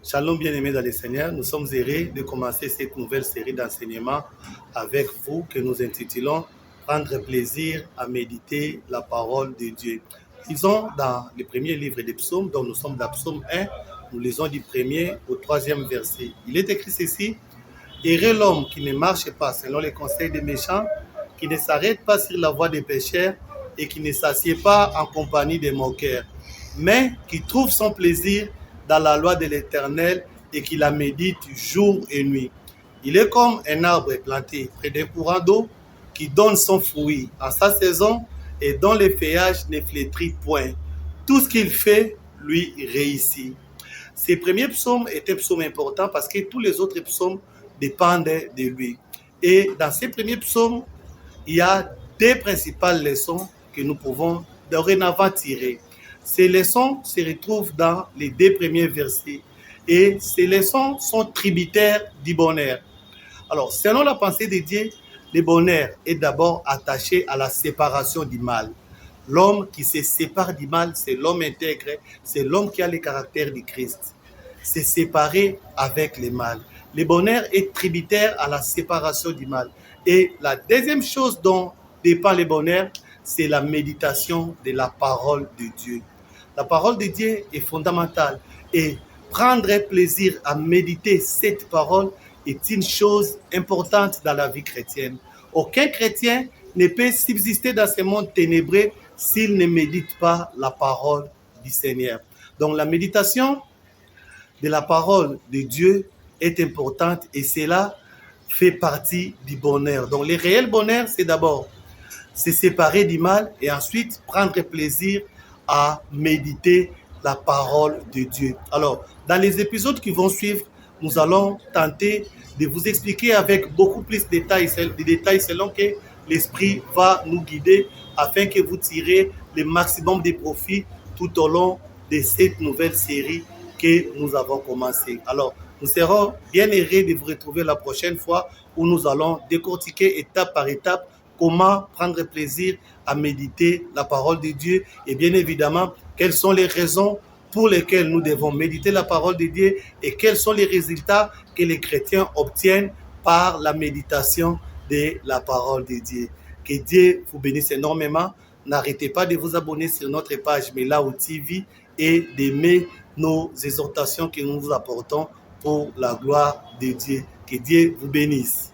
Shalom bien-aimés dans le Seigneur, nous sommes heureux de commencer cette nouvelle série d'enseignements avec vous que nous intitulons « Prendre plaisir à méditer la parole de Dieu ». Lisons dans le premier livre des psaumes, dont nous sommes dans psaume 1, nous lisons du premier au troisième verset. Il est écrit ceci: « Heureux l'homme qui ne marche pas selon les conseils des méchants, qui ne s'arrête pas sur la voie des pécheurs et qui ne s'assied pas en compagnie des moqueurs, mais qui trouve son plaisir dans la loi de l'Éternel et qui la médite jour et nuit. Il est comme un arbre planté près d'un courant d'eau qui donne son fruit en sa saison et dont les feuillages ne flétrissent point. Tout ce qu'il fait lui réussit. » Ce premier psaume est un psaume important parce que tous les autres psaumes dépendent de lui. Et dans ces premiers psaumes, il y a deux principales leçons que nous pouvons dorénavant tirer. Ces leçons se retrouvent dans les deux premiers versets et ces leçons sont tributaires du bonheur. Alors, selon la pensée de Dieu, le bonheur est d'abord attaché à la séparation du mal. L'homme qui se sépare du mal, c'est l'homme intègre, c'est l'homme qui a le caractère du Christ. C'est séparé avec le mal. Le bonheur est tributaire à la séparation du mal. Et la deuxième chose dont dépend le bonheur, c'est la méditation de la parole de Dieu. La parole de Dieu est fondamentale et prendre plaisir à méditer cette parole est une chose importante dans la vie chrétienne. Aucun chrétien ne peut subsister dans ce monde ténébreux s'il ne médite pas la parole du Seigneur. Donc la méditation de la parole de Dieu est importante et cela fait partie du bonheur. Donc le réel bonheur, c'est d'abord se séparer du mal et ensuite prendre plaisir à méditer la parole de Dieu. Alors, dans les épisodes qui vont suivre, nous allons tenter de vous expliquer avec beaucoup plus de détails selon que l'Esprit va nous guider afin que vous tirez le maximum de profit tout au long de cette nouvelle série que nous avons commencée. Alors, nous serons bien heureux de vous retrouver la prochaine fois où nous allons décortiquer étape par étape comment prendre plaisir à méditer la parole de Dieu et bien évidemment, quelles sont les raisons pour lesquelles nous devons méditer la parole de Dieu et quels sont les résultats que les chrétiens obtiennent par la méditation de la parole de Dieu. Que Dieu vous bénisse énormément. N'arrêtez pas de vous abonner sur notre page Melaou TV et d'aimer nos exhortations que nous vous apportons pour la gloire de Dieu. Que Dieu vous bénisse.